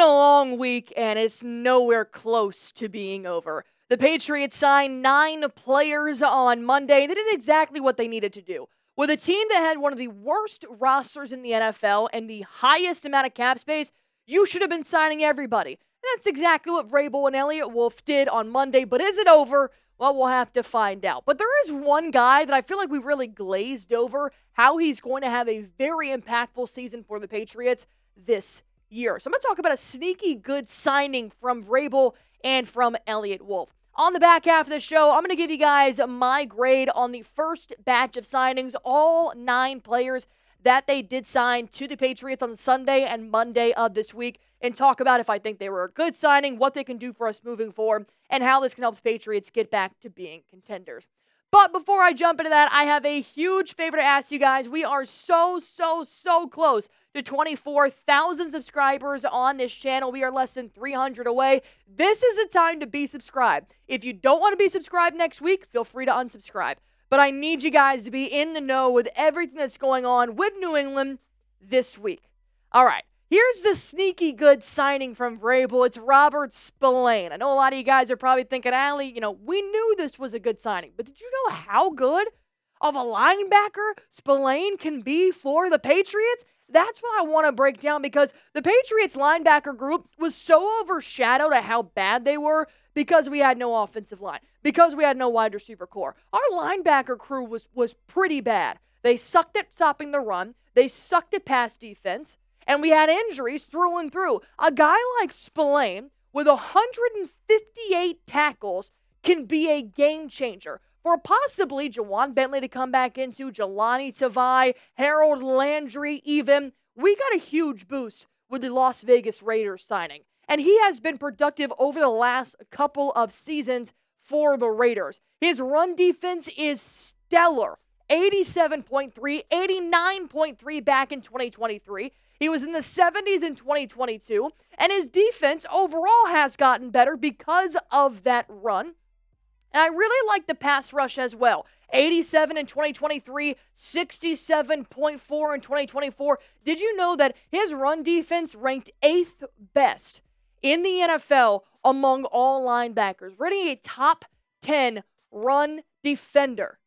long week, and it's nowhere close to being over. The Patriots signed 9 players on Monday. They did exactly what they needed to do. With a team that had one of the worst rosters in the NFL and the highest amount of cap space, you should have been signing everybody. And that's exactly what Vrabel and Elliott Wolf did on Monday. But is it over? Well, we'll have to find out. But there is one guy that I feel like we really glazed over how he's going to have a very impactful season for the Patriots this year. So I'm going to talk about a sneaky good signing from Vrabel and from Elliott Wolf. On the back half of the show, I'm going to give you guys my grade on the first batch of signings, all 9 players that they did sign to the Patriots on Sunday and Monday of this week, and talk about if I think they were a good signing, what they can do for us moving forward, and how this can help the Patriots get back to being contenders. But before I jump into that, I have a huge favor to ask you guys. We are so close to 24,000 subscribers on this channel. We are less than 300 away. This is the time to be subscribed. If you don't want to be subscribed next week, feel free to unsubscribe. But I need you guys to be in the know with everything that's going on with New England this week. All right. Here's the sneaky good signing from Vrabel. It's Robert Spillane. I know a lot of you guys are probably thinking, Allie, we knew this was a good signing, but did you know how good of a linebacker Spillane can be for the Patriots? That's what I want to break down, because the Patriots linebacker group was so overshadowed at how bad they were because we had no offensive line, because we had no wide receiver core. Our linebacker crew was pretty bad. They sucked at stopping the run. They sucked at pass defense. And we had injuries through and through. A guy like Spillane, with 158 tackles, can be a game changer. For possibly Juwan Bentley to come back into, Jelani Tavai, Harold Landry even. We got a huge boost with the Las Vegas Raiders signing. And he has been productive over the last couple of seasons for the Raiders. His run defense is stellar. 87.3, 89.3 back in 2023. He was in the 70s in 2022, and his defense overall has gotten better because of that run. And I really like the pass rush as well. 87 in 2023, 67.4 in 2024. Did you know that his run defense ranked 8th best in the NFL among all linebackers? Running a top 10 run defender.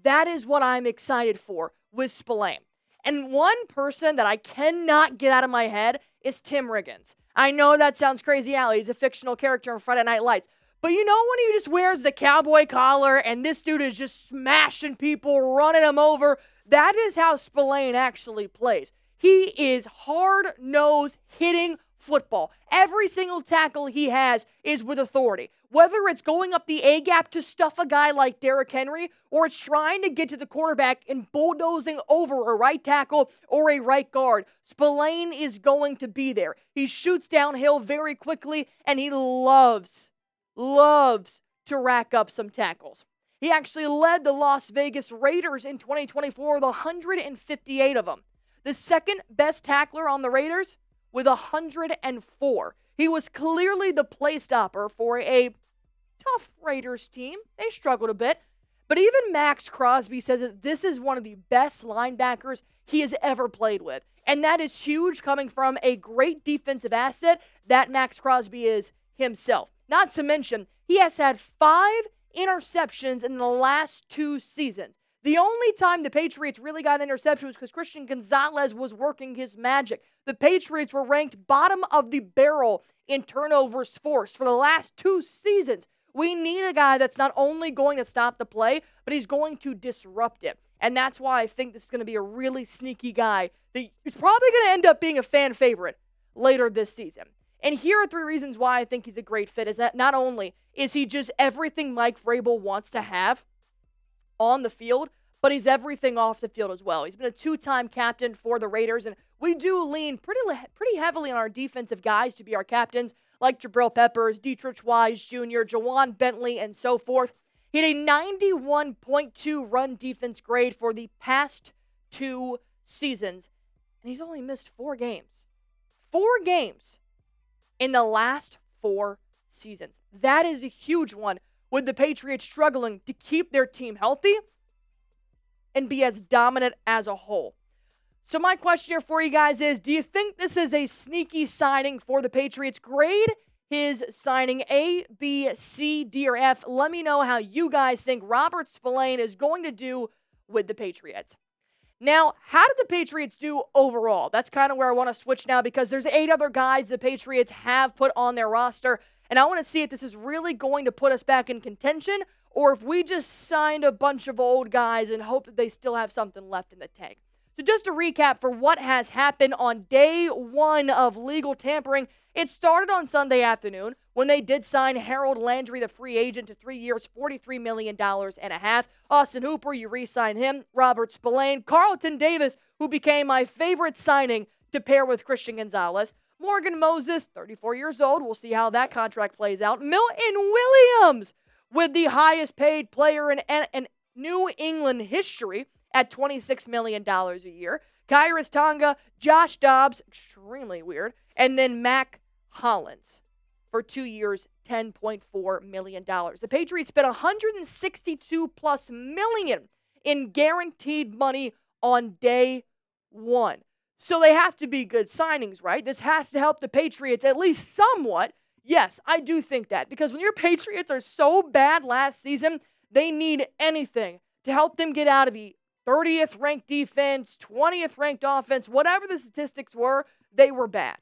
That is what I'm excited for with Spillane. And one person that I cannot get out of my head is Tim Riggins. I know that sounds crazy, Allie. He's a fictional character in Friday Night Lights. But you know when he just wears the cowboy collar and this dude is just smashing people, running them over? That is how Spillane actually plays. He is hard-nosed hitting football. Every single tackle he has is with authority. Whether it's going up the A-gap to stuff a guy like Derrick Henry, or it's trying to get to the quarterback and bulldozing over a right tackle or a right guard, Spillane is going to be there. He shoots downhill very quickly, and he loves to rack up some tackles. He actually led the Las Vegas Raiders in 2024 with 158 of them. The second best tackler on the Raiders with 104. He was clearly the play stopper for a tough Raiders team. They struggled a bit. But even Max Crosby says that this is one of the best linebackers he has ever played with. And that is huge, coming from a great defensive asset that Max Crosby is himself. Not to mention, he has had 5 interceptions in the last 2 seasons. The only time the Patriots really got an interception was because Christian Gonzalez was working his magic. The Patriots were ranked bottom of the barrel in turnovers forced for the last 2 seasons. We need a guy that's not only going to stop the play, but he's going to disrupt it. And that's why I think this is going to be a really sneaky guy that is probably going to end up being a fan favorite later this season. And here are 3 reasons why I think he's a great fit. Is that not only is he just everything Mike Vrabel wants to have on the field, but he's everything off the field as well. He's been a 2-time captain for the Raiders, and we do lean pretty heavily on our defensive guys to be our captains, like Jabril Peppers, Dietrich Wise Jr., Juwan Bentley, and so forth. He had a 91.2 run defense grade for the past 2 seasons, and he's only missed 4 games. 4 games in the last 4 seasons. That is a huge one, with the Patriots struggling to keep their team healthy and be as dominant as a whole. So my question here for you guys is, do you think this is a sneaky signing for the Patriots? Grade his signing A, B, C, D, or F. Let me know how you guys think Robert Spillane is going to do with the Patriots. Now, how did the Patriots do overall? That's kind of where I want to switch now because there's 8 other guys the Patriots have put on their roster, and I want to see if this is really going to put us back in contention or if we just signed a bunch of old guys and hope that they still have something left in the tank. So just to recap for what has happened on day 1 of legal tampering, it started on Sunday afternoon when they did sign Harold Landry, the free agent, to 3 years, $43 million and a half. Austin Hooper, you re-signed him. Robert Spillane. Carlton Davis, who became my favorite signing to pair with Christian Gonzalez. Morgan Moses, 34 years old. We'll see how that contract plays out. Milton Williams, with the highest paid player in New England history at $26 million a year. Khyiris Tonga, Josh Dobbs, extremely weird, and then Mack Hollins for 2 years, $10.4 million. The Patriots spent $162+ million in guaranteed money on day 1. So they have to be good signings, right? This has to help the Patriots at least somewhat. Yes, I do think that, because when your Patriots are so bad last season, they need anything to help them get out of the 30th ranked defense, 20th ranked offense, whatever the statistics were, they were bad.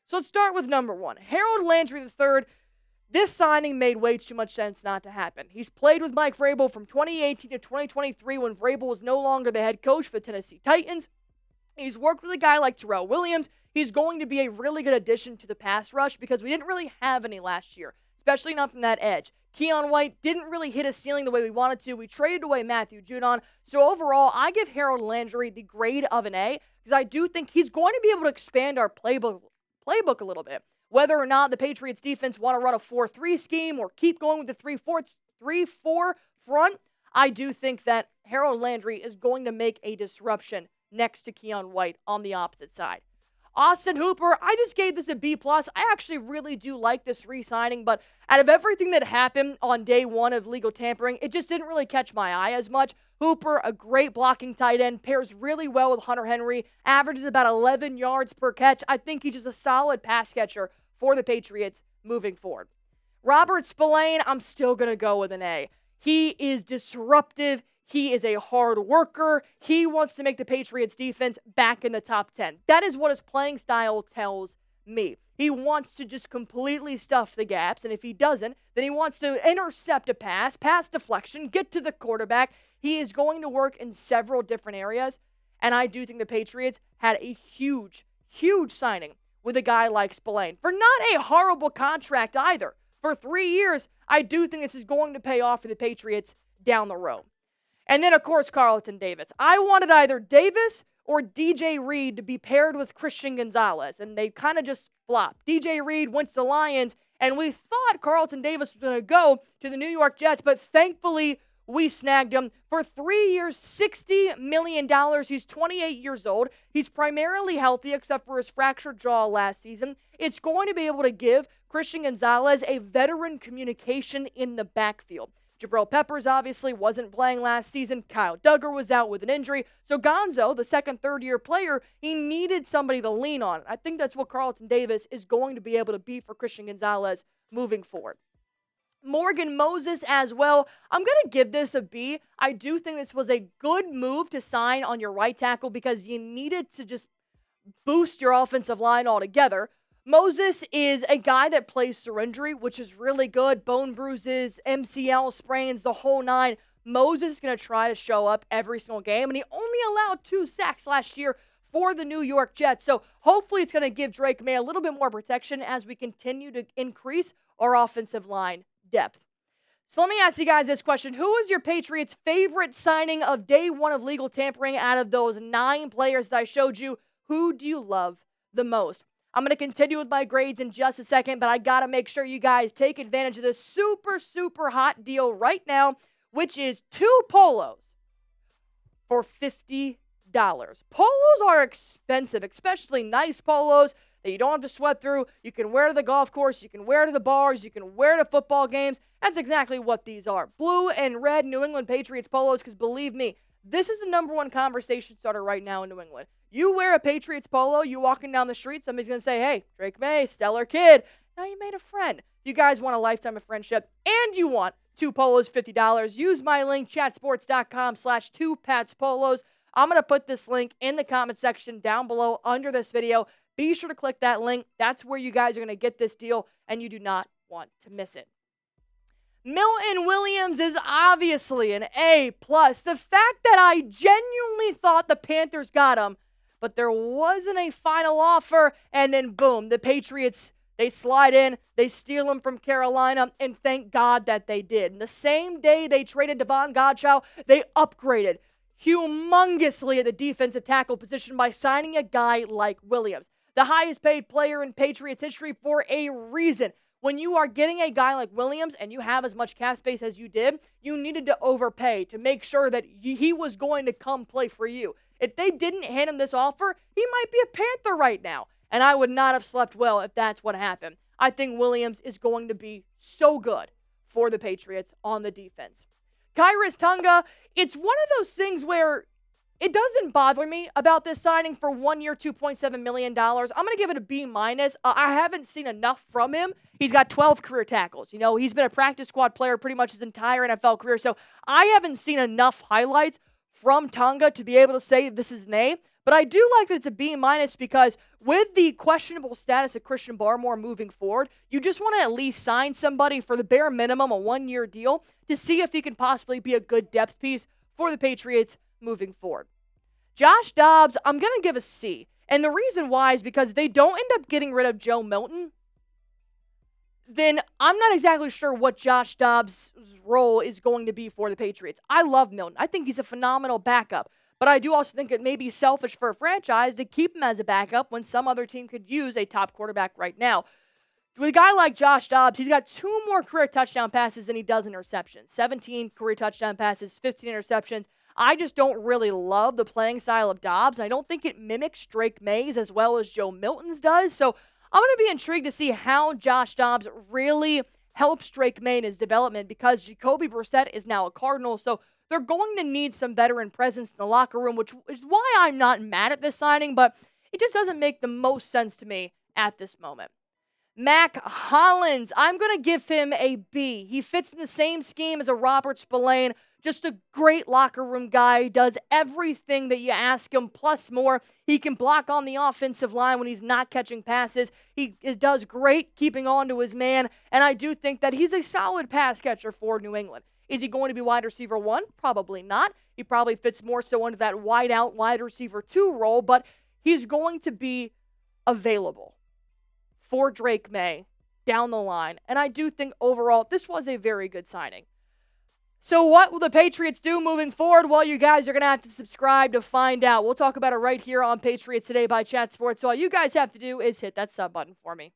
So let's start with number 1. Harold Landry III. This signing made way too much sense not to happen. He's played with Mike Vrabel from 2018 to 2023 when Vrabel was no longer the head coach for the Tennessee Titans. He's worked with a guy like Terrell Williams. He's going to be a really good addition to the pass rush because we didn't really have any last year, especially not from that edge. Keon White didn't really hit a ceiling the way we wanted to. We traded away Matthew Judon. So overall, I give Harold Landry the grade of an A because I do think he's going to be able to expand our playbook a little bit. Whether or not the Patriots defense want to run a 4-3 scheme or keep going with the 3-4 front, I do think that Harold Landry is going to make a disruption next to Keon White on the opposite side. Austin Hooper, I just gave this a B+. I actually really do like this re-signing, but out of everything that happened on day 1 of legal tampering, it just didn't really catch my eye as much. Hooper, a great blocking tight end, pairs really well with Hunter Henry, averages about 11 yards per catch. I think he's just a solid pass catcher for the Patriots moving forward. Robert Spillane, I'm still going to go with an A. He is disruptive. He is a hard worker. He wants to make the Patriots defense back in the top 10. That is what his playing style tells me. He wants to just completely stuff the gaps, and if he doesn't, then he wants to intercept a pass deflection, get to the quarterback. He is going to work in several different areas, and I do think the Patriots had a huge, huge signing with a guy like Spillane for not a horrible contract either. For 3 years, I do think this is going to pay off for the Patriots down the road. And then, of course, Carlton Davis. I wanted either Davis or DJ Reed to be paired with Christian Gonzalez, and they kind of just flopped. DJ Reed went to the Lions, and we thought Carlton Davis was going to go to the New York Jets, but thankfully we snagged him for 3 years, $60 million. He's 28 years old. He's primarily healthy except for his fractured jaw last season. It's going to be able to give Christian Gonzalez a veteran communication in the backfield. Jabril Peppers obviously wasn't playing last season. Kyle Duggar was out with an injury. So Gonzo, the second, third-year player, he needed somebody to lean on. I think that's what Carlton Davis is going to be able to be for Christian Gonzalez moving forward. Morgan Moses as well. I'm going to give this a B. I do think this was a good move to sign on your right tackle because you needed to just boost your offensive line altogether. Moses is a guy that plays surrendering, which is really good. Bone bruises, MCL sprains, the whole 9. Moses is going to try to show up every single game, and he only allowed 2 sacks last year for the New York Jets. So hopefully it's going to give Drake May a little bit more protection as we continue to increase our offensive line depth. So let me ask you guys this question. Who is your Patriots' favorite signing of day 1 of legal tampering out of those 9 players that I showed you? Who do you love the most? I'm going to continue with my grades in just a second, but I got to make sure you guys take advantage of this super, super hot deal right now, which is 2 polos for $50. Polos are expensive, especially nice polos that you don't have to sweat through. You can wear to the golf course, you can wear to the bars, you can wear to football games. That's exactly what these are. Blue and red New England Patriots polos, because believe me, This is the number one conversation starter right now in New England. You wear a Patriots polo, you walking down the street, somebody's going to say, hey, Drake May, stellar kid. Now you made a friend. You guys want a lifetime of friendship and you want 2 polos, $50. Use my link, chatsports.com/2patspolos. I'm going to put this link in the comment section down below under this video. Be sure to click that link. That's where you guys are going to get this deal, and you do not want to miss it. Milton Williams is obviously an A+. The fact that I genuinely thought the Panthers got him, but there wasn't a final offer, and then boom, the Patriots, they slide in, they steal him from Carolina, and thank God that they did. And the same day they traded Devon Godchaux, they upgraded humongously at the defensive tackle position by signing a guy like Williams, the highest paid player in Patriots history for a reason. When you are getting a guy like Williams and you have as much cap space as you did, you needed to overpay to make sure that he was going to come play for you. If they didn't hand him this offer, he might be a Panther right now. And I would not have slept well if that's what happened. I think Williams is going to be so good for the Patriots on the defense. Khyiris Tonga, it's one of those things where it doesn't bother me about this signing for 1 year, $2.7 million. I'm going to give it a B-. I haven't seen enough from him. He's got 12 career tackles. You know, he's been a practice squad player pretty much his entire NFL career. So I haven't seen enough highlights from Tonga to be able to say this is an A. But I do like that it's a B- because with the questionable status of Christian Barmore moving forward, you just want to at least sign somebody for the bare minimum, a 1-year deal, to see if he can possibly be a good depth piece for the Patriots moving forward. Josh Dobbs, I'm going to give a C. And the reason why is because if they don't end up getting rid of Joe Milton, then I'm not exactly sure what Josh Dobbs' role is going to be for the Patriots. I love Milton. I think he's a phenomenal backup. But I do also think it may be selfish for a franchise to keep him as a backup when some other team could use a top quarterback right now. With a guy like Josh Dobbs, he's got 2 more career touchdown passes than he does interceptions. 17 career touchdown passes, 15 interceptions. I just don't really love the playing style of Dobbs. I don't think it mimics Drake May's as well as Joe Milton's does. So I'm going to be intrigued to see how Josh Dobbs really helps Drake May in his development because Jacoby Brissett is now a Cardinal. So they're going to need some veteran presence in the locker room, which is why I'm not mad at this signing, but it just doesn't make the most sense to me at this moment. Mack Hollins, I'm going to give him a B. He fits in the same scheme as a Robert Spillane, just a great locker room guy. He does everything that you ask him, plus more. He can block on the offensive line when he's not catching passes. He does great keeping on to his man, and I do think that he's a solid pass catcher for New England. Is he going to be wide receiver 1? Probably not. He probably fits more so into that wide out wide receiver 2 role, but he's going to be available for Drake May down the line. And I do think overall this was a very good signing. So what will the Patriots do moving forward? Well, you guys are going to have to subscribe to find out. We'll talk about it right here on Patriots Today by Chat Sports. So all you guys have to do is hit that sub button for me.